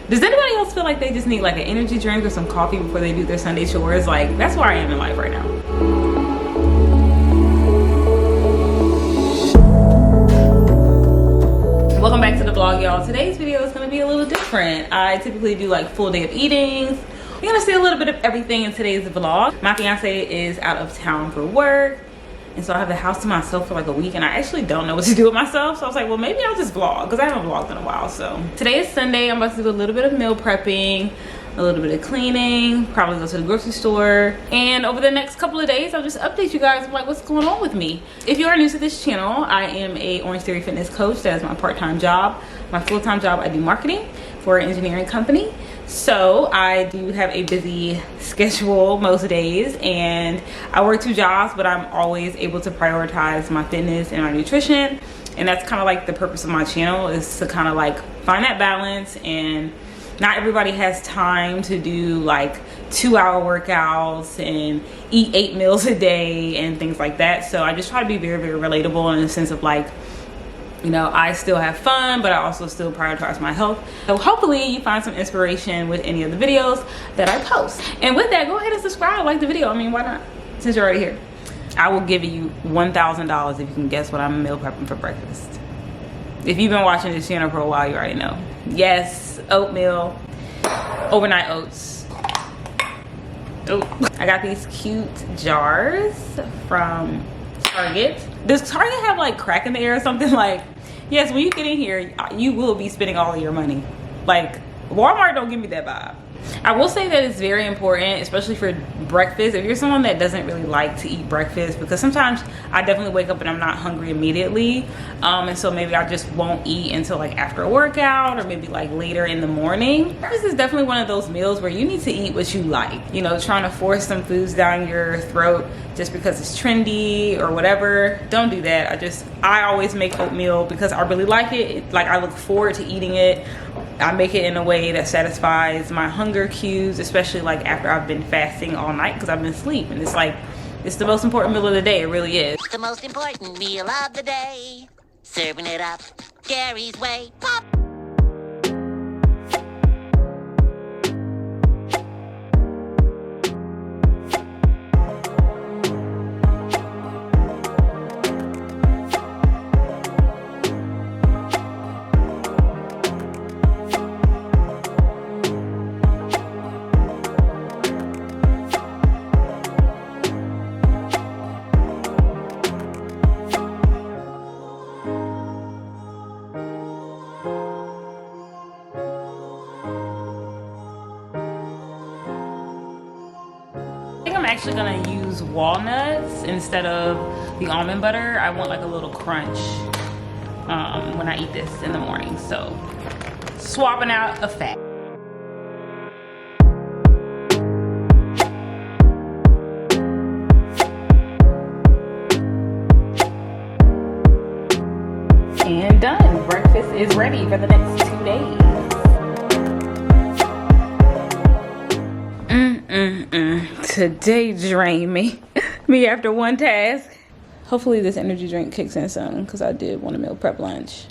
Does anybody else feel like they just need like an energy drink or some coffee before they do their Sunday chores? Like, that's where I am in life right now. Welcome back to the vlog, y'all. Today's video is gonna be a little different. I typically do like full day of eatings. You're gonna see a little bit of everything in today's vlog. My fiance is out of town for work, and so I have the house to myself for like a week, and I actually don't know what to do with myself. So I was like, well, maybe I'll just vlog, because I haven't vlogged in a while. So today is Sunday. I'm about to do a little bit of meal prepping, a little bit of cleaning, probably go to the grocery store, and over the next couple of days I'll just update you guys like what's going on with me. If you are new to this channel, I am a Orangetheory fitness coach. That is my part-time job. My full-time job, I do marketing for an engineering company. So I do have a busy schedule most days, and I work 2 jobs, but I'm always able to prioritize my fitness and my nutrition. And that's kind of like the purpose of my channel, is to kind of like find that balance. And not everybody has time to do like 2-hour workouts and eat 8 meals a day and things like that. So I just try to be very, very relatable in the sense of like, you know, I still have fun, but I also still prioritize my health. So hopefully you find some inspiration with any of the videos that I post. And with that, go ahead and subscribe, like the video. I mean, why not? Since you're already here. I will give you $1,000 if you can guess what I'm meal prepping for breakfast. If you've been watching this channel for a while, you already know. Yes, oatmeal, overnight oats. Oh, I got these cute jars from Target. Does Target have like crack in the air or something? Like, yes, when you get in here, you will be spending all of your money. Like, Walmart don't give me that vibe. I will say that it's very important, especially for breakfast, if you're someone that doesn't really like to eat breakfast, because sometimes I definitely wake up and I'm not hungry immediately, and so maybe I just won't eat until like after a workout or maybe like later in the morning. Breakfast is definitely one of those meals where you need to eat what you like. You know, trying to force some foods down your throat just because it's trendy or whatever, don't do that. I always make oatmeal because I really like it. Like, I look forward to eating it. I make it in a way that satisfies my hunger cues, especially like after I've been fasting all night because I've been asleep. And it's like, it's the most important meal of the day. It really is. It's the most important meal of the day. Serving it up Gary's way. Pop. I'm actually gonna use walnuts instead of the almond butter. I want like a little crunch when I eat this in the morning. So swapping out a fat. And done. Breakfast is ready for the next 2 days. Today drained me after one task. Hopefully this energy drink kicks in soon, because I did want to meal prep lunch.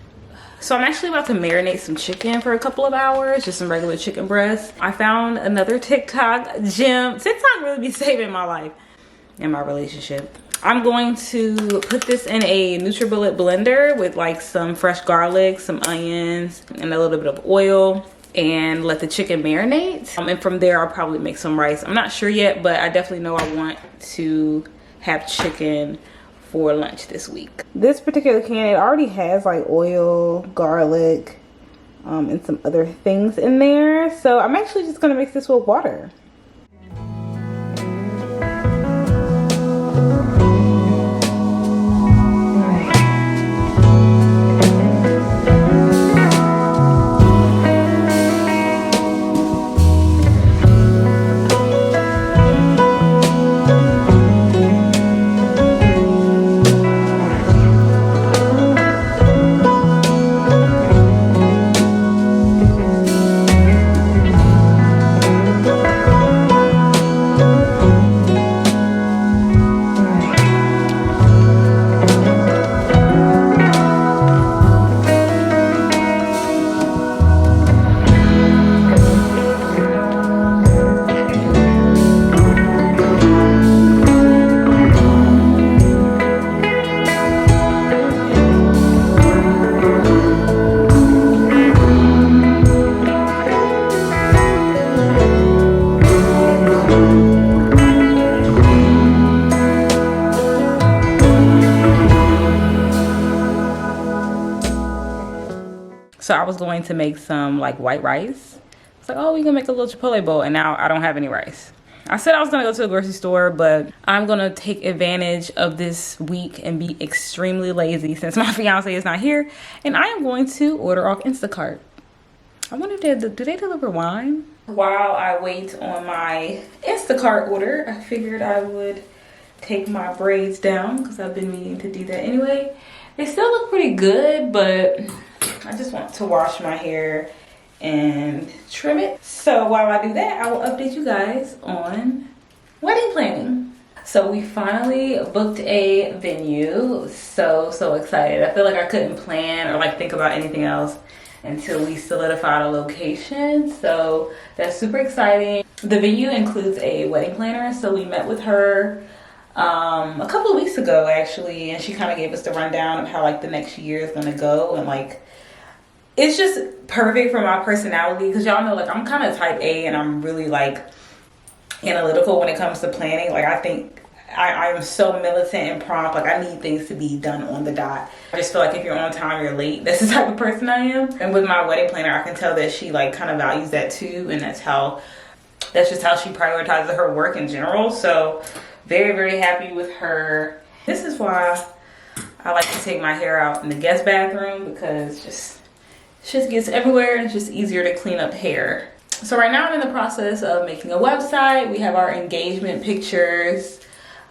So I'm actually about to marinate some chicken for a couple of hours, just some regular chicken breast. I found another TikTok gem. TikTok really be saving my life and my relationship. I'm going to put this in a NutriBullet blender with like some fresh garlic, some onions, and a little bit of oil, and let the chicken marinate. And from there, I'll probably make some rice. I'm not sure yet, but I definitely know I want to have chicken for lunch this week. This particular can, it already has like oil, garlic, and some other things in there. So I'm actually just gonna mix this with water. So I was going to make some like white rice. It's like, oh, we can make a little chipotle bowl, and now I don't have any rice. I said I was gonna go to the grocery store, but I'm gonna take advantage of this week and be extremely lazy since my fiance is not here, and I am going to order off Instacart. I wonder if do they deliver wine? While I wait on my Instacart order, I figured I would take my braids down because I've been meaning to do that anyway. They still look pretty good, but I just want to wash my hair and trim it. So while I do that, I will update you guys on wedding planning. So we finally booked a venue. So excited. I feel like I couldn't plan or like think about anything else until we solidified a location. So that's super exciting. The venue includes a wedding planner. So we met with her a couple of weeks ago actually, and she kind of gave us the rundown of how like the next year is gonna go, and like it's just perfect for my personality because y'all know like I'm kind of type A and I'm really like analytical when it comes to planning. Like I think I'm so militant and prompt. Like I need things to be done on the dot. I just feel like if you're on time, you're late. That's the type of person I am. And with my wedding planner, I can tell that she like kind of values that too, and that's just how she prioritizes her work in general. So very, very happy with her. This is why I like to take my hair out in the guest bathroom, because it just gets everywhere and it's just easier to clean up hair. So right now I'm in the process of making a website. We have our engagement pictures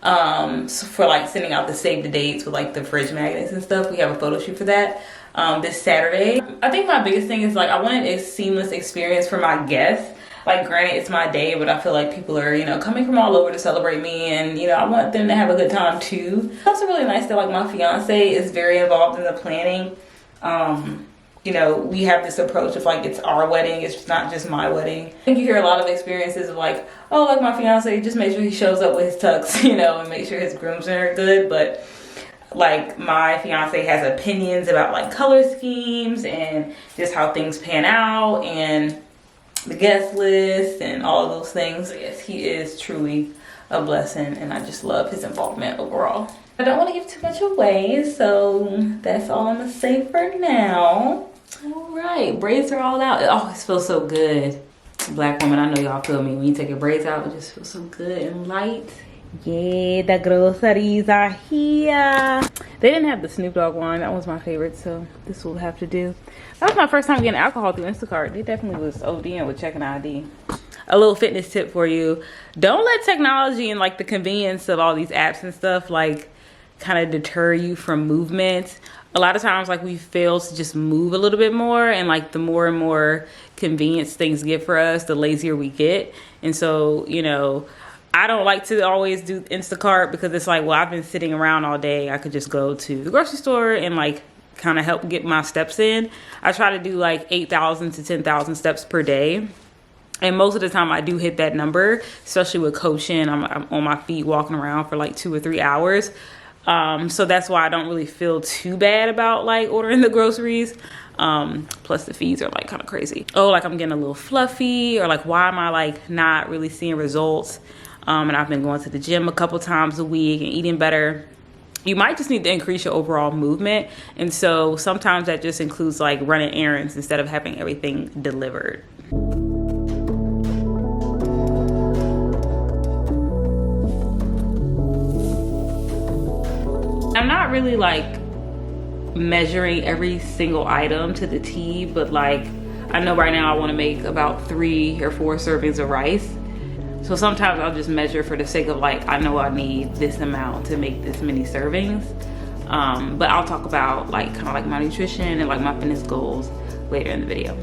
for like sending out the save the dates with like the fridge magnets and stuff. We have a photo shoot for that this Saturday. I think my biggest thing is like I wanted a seamless experience for my guests. Like granted it's my day, but I feel like people are, you know, coming from all over to celebrate me, and you know, I want them to have a good time too. It's also really nice that like my fiance is very involved in the planning. You know, we have this approach of like it's our wedding, it's not just my wedding. I think you hear a lot of experiences of like, oh, like my fiance, just make sure he shows up with his tux, you know, and make sure his groomsmen are good. But like my fiance has opinions about like color schemes and just how things pan out and the guest list and all of those things. So yes, he is truly a blessing, and I just love his involvement overall. I don't want to give too much away, so that's all I'm gonna say for now. All right, braids are all out. It always feels so good. Black woman, I know y'all feel me. When you take your braids out, it just feels so good and light. Yeah, the groceries are here. They didn't have the Snoop Dogg wine. That was my favorite, so this will have to do. That was my first time getting alcohol through Instacart. They definitely was ODing with checking ID. A little fitness tip for you. Don't let technology and like the convenience of all these apps and stuff like kind of deter you from movement. A lot of times like we fail to just move a little bit more, and like the more and more convenience things get for us, the lazier we get. And so, you know, I don't like to always do Instacart because it's like, well, I've been sitting around all day. I could just go to the grocery store and like kind of help get my steps in. I try to do like 8,000 to 10,000 steps per day. And most of the time I do hit that number, especially with coaching. I'm on my feet walking around for like 2 or 3 hours. So that's why I don't really feel too bad about like ordering the groceries. Plus the fees are like kind of crazy. Oh, like I'm getting a little fluffy, or like why am I like not really seeing results? And I've been going to the gym a couple times a week and eating better. You might just need to increase your overall movement. And so sometimes that just includes like running errands instead of having everything delivered. I'm not really like measuring every single item to the T, but like I know right now I want to make about 3 or 4 servings of rice. So sometimes I'll just measure for the sake of like, I know I need this amount to make this many servings. But I'll talk about like kind of like my nutrition and like my fitness goals later in the video.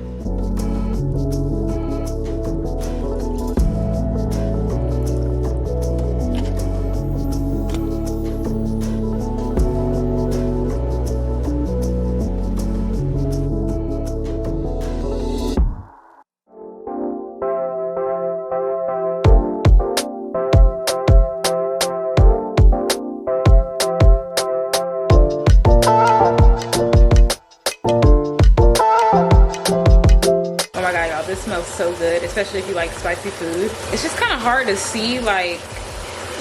So good, especially if you like spicy food. It's just kind of hard to see like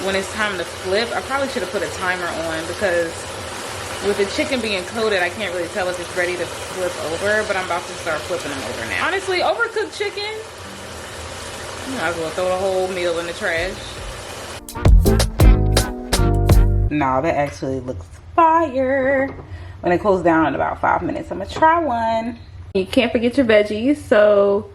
when it's time to flip. I probably should have put a timer on because With the chicken being coated, I can't really tell if it's ready to flip over, but I'm about to start flipping them over now. Honestly, overcooked chicken, you might as well throw the whole meal in the trash. Nah, that actually looks fire. When it cools down in about 5 minutes, I'm gonna try one. You can't forget your veggies, so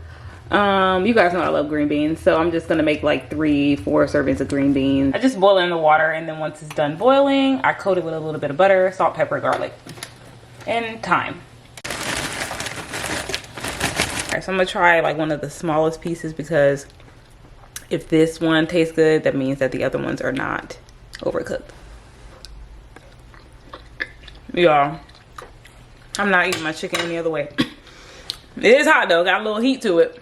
you guys know I love green beans, so I'm just gonna make like 3-4 servings of green beans. I just boil it in the water, and then once it's done boiling, I coat it with a little bit of butter, salt, pepper, garlic, and thyme. Alright, so I'm gonna try like one of the smallest pieces, because if this one tastes good, that means that the other ones are not overcooked. Y'all, I'm not eating my chicken any other way. It is hot though, got a little heat to it.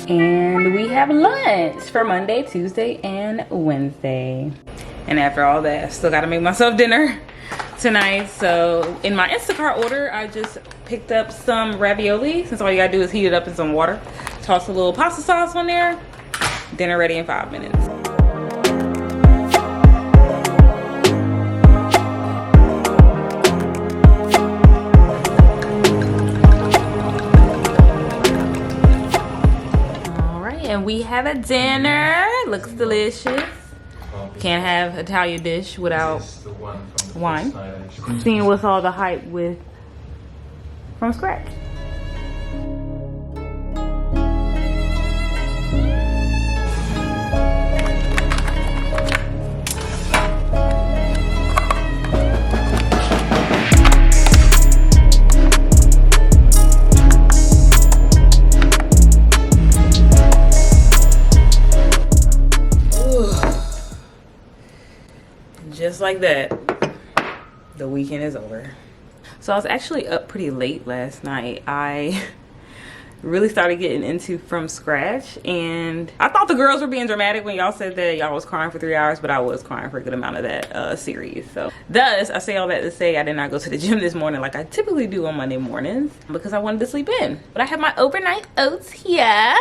And we have lunch for Monday, Tuesday, and Wednesday. And after all that, I still gotta make myself dinner tonight. So in my Instacart order, I just picked up some ravioli, since all you gotta do is heat it up in some water. Toss a little pasta sauce on there. Dinner ready in 5 minutes. And we have a dinner. Looks delicious. Can't have Italian dish without wine. Seeing what's all the hype with from scratch. Just like that, the weekend is over. So I was actually up pretty late last night. I really started getting into from scratch, and I thought the girls were being dramatic when y'all said that y'all was crying for 3 hours, but I was crying for a good amount of that series. So thus, I say all that to say I did not go to the gym this morning like I typically do on Monday mornings, because I wanted to sleep in. But I have my overnight oats here.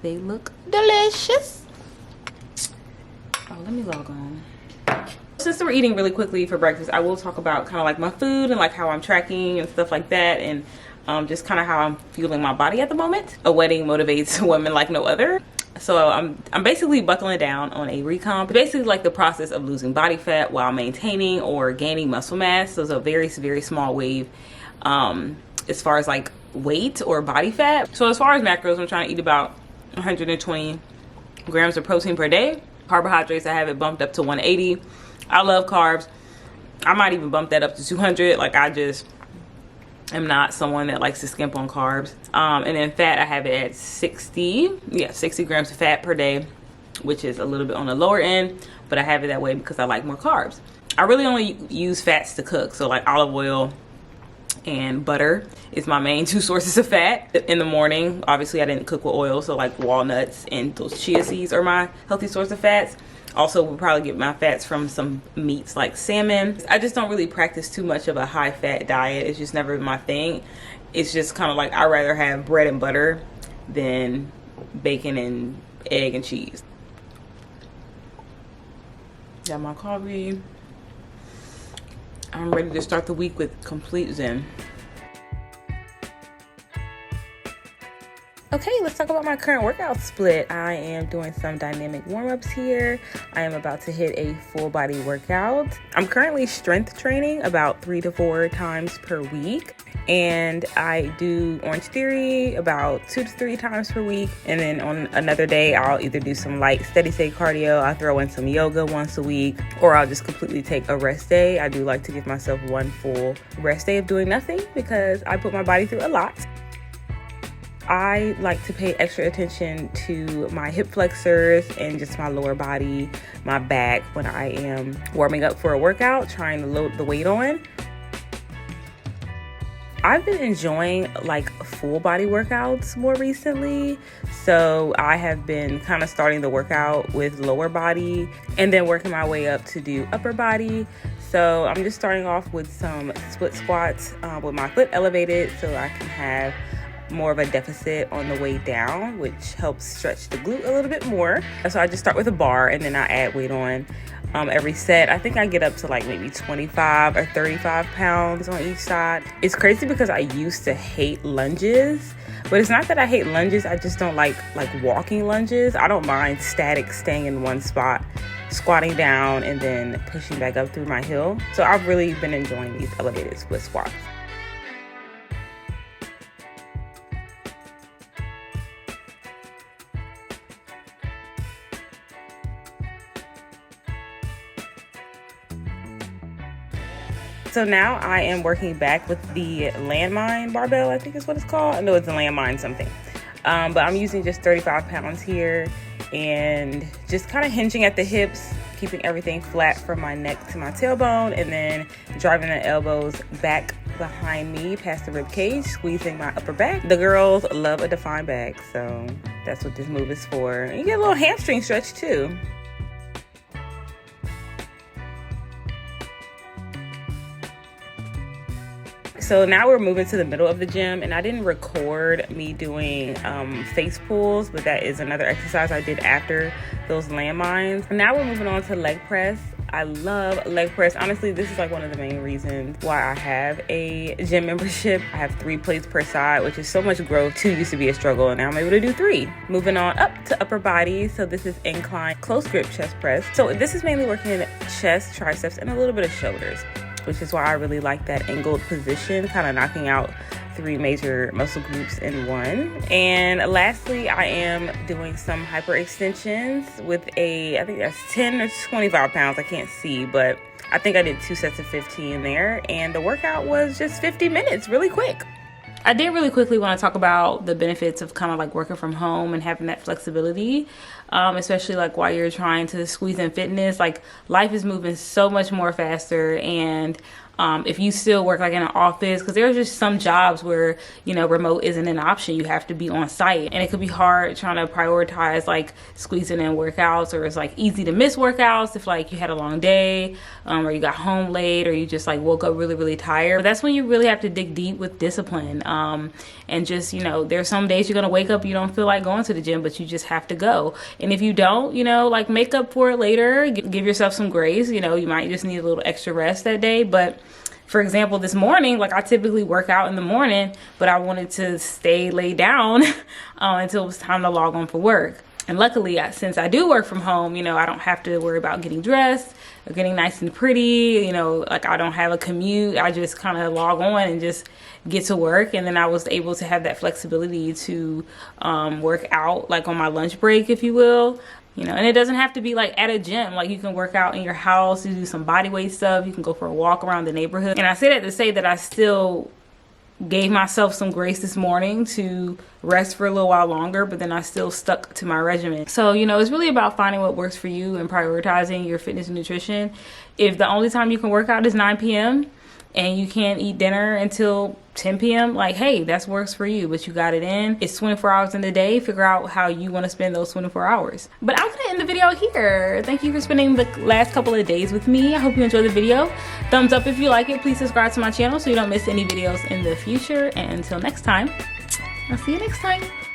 They look delicious. Oh, let me log on. Since we're eating really quickly for breakfast, I will talk about kind of like my food and like how I'm tracking and stuff like that, and just kind of how I'm fueling my body at the moment. A wedding motivates women like no other. So I'm basically buckling down on a recomp. Basically like the process of losing body fat while maintaining or gaining muscle mass. So it's a very, very small wave as far as like weight or body fat. So as far as macros, I'm trying to eat about 120 grams of protein per day. Carbohydrates, I have it bumped up to 180. I love carbs. I might even bump that up to 200. Like, I just am not someone that likes to skimp on carbs. And then fat, I have it at 60 grams of fat per day, which is a little bit on the lower end, but I have it that way because I like more carbs. I really only use fats to cook. So like olive oil and butter is my main 2 sources of fat in the morning. Obviously I didn't cook with oil, so like walnuts and those chia seeds are my healthy source of fats. Also, we'll probably get my fats from some meats like salmon. I just don't really practice too much of a high fat diet. It's just never my thing. It's just kind of like I'd rather have bread and butter than bacon and egg and cheese. Got my coffee. I'm ready to start the week with complete zen. Okay, let's talk about my current workout split. I am doing some dynamic warm-ups here. I am about to hit a full body workout. I'm currently strength training about 3 to 4 times per week. And I do Orangetheory about 2 to 3 times per week. And then on another day, I'll either do some light steady state cardio. I'll throw in some yoga once a week, or I'll just completely take a rest day. I do like to give myself one full rest day of doing nothing because I put my body through a lot. I like to pay extra attention to my hip flexors and just my lower body, my back when I am warming up for a workout, trying to load the weight on. I've been enjoying like full body workouts more recently. So I have been kind of starting the workout with lower body and then working my way up to do upper body. So I'm just starting off with some split squats with my foot elevated so I can have more of a deficit on the way down, which helps stretch the glute a little bit more. So I just start with a bar and then I add weight on every set. I think I get up to like maybe 25 or 35 pounds on each side. It's crazy because I used to hate lunges, but it's not that I hate lunges. I just don't like walking lunges. I don't mind static, staying in one spot, squatting down and then pushing back up through my heel. So I've really been enjoying these elevated split squats. So now I am working back with the landmine barbell, I think is what it's called. I know it's a landmine something. But I'm using just 35 pounds here and just kind of hinging at the hips, keeping everything flat from my neck to my tailbone, and then driving the elbows back behind me past the rib cage, squeezing my upper back. The girls love a defined back, so that's what this move is for. And you get a little hamstring stretch too. So now we're moving to the middle of the gym, and I didn't record me doing face pulls, but that is another exercise I did after those landmines. Now we're moving on to leg press. I love leg press. Honestly, this is like one of the main reasons why I have a gym membership. I have 3 plates per side, which is so much growth. 2 used to be a struggle, and now I'm able to do 3. Moving on up to upper body. So this is incline close grip chest press. So this is mainly working in chest, triceps, and a little bit of shoulders, which is why I really like that angled position, kind of knocking out 3 major muscle groups in one. And lastly, I am doing some hyperextensions with I think that's 10 or 25 pounds, I can't see, but I think I did 2 sets of 15 there, and the workout was just 50 minutes, really quick. I did really quickly want to talk about the benefits of kind of like working from home and having that flexibility, especially like while you're trying to squeeze in fitness. Like, life is moving so much more faster, and if you still work like in an office, because there's just some jobs where, you know, remote isn't an option. You have to be on site, and it could be hard trying to prioritize like squeezing in workouts, or it's like easy to miss workouts if like you had a long day, or you got home late, or you just like woke up really, really tired. But that's when you really have to dig deep with discipline, and just, you know, there's some days you're gonna wake up, you don't feel like going to the gym, but you just have to go. And if you don't, you know, like, make up for it later, give yourself some grace. You know, you might just need a little extra rest that day. But for example, this morning, like, I typically work out in the morning, but I wanted to stay laid down until it was time to log on for work. And luckily, since I do work from home, you know, I don't have to worry about getting dressed or getting nice and pretty. You know, like, I don't have a commute. I just kind of log on and just get to work. And then I was able to have that flexibility to work out like on my lunch break, if you will. You know, and it doesn't have to be like at a gym. Like, you can work out in your house, you do some body weight stuff, you can go for a walk around the neighborhood. And I say that to say that I still gave myself some grace this morning to rest for a little while longer, but then I still stuck to my regimen. So, you know, it's really about finding what works for you and prioritizing your fitness and nutrition. If the only time you can work out is 9 p.m. and you can't eat dinner until 10 p.m., like, hey, that works for you, but you got it in. It's 24 hours in the day. Figure out how you want to spend those 24 hours. But I'm gonna end the video here. Thank you for spending the last couple of days with me. I hope you enjoyed the video. Thumbs up if you like it. Please subscribe to my channel so you don't miss any videos in the future. And until next time, I'll see you next time.